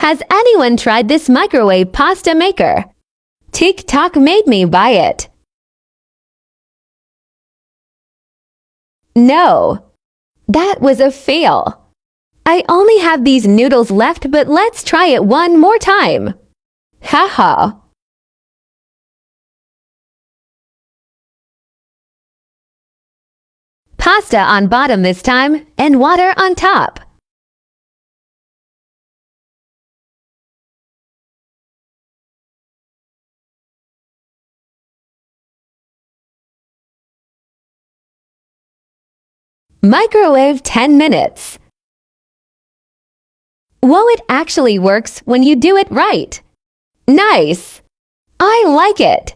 Has anyone tried this microwave pasta maker? TikTok made me buy it. No, that was a fail. I only have these noodles left, but let's try it one more time. Haha. Pasta on bottom this time, and water on top. Microwave 10 minutes. Whoa, it actually works when you do it right. Nice! I like it.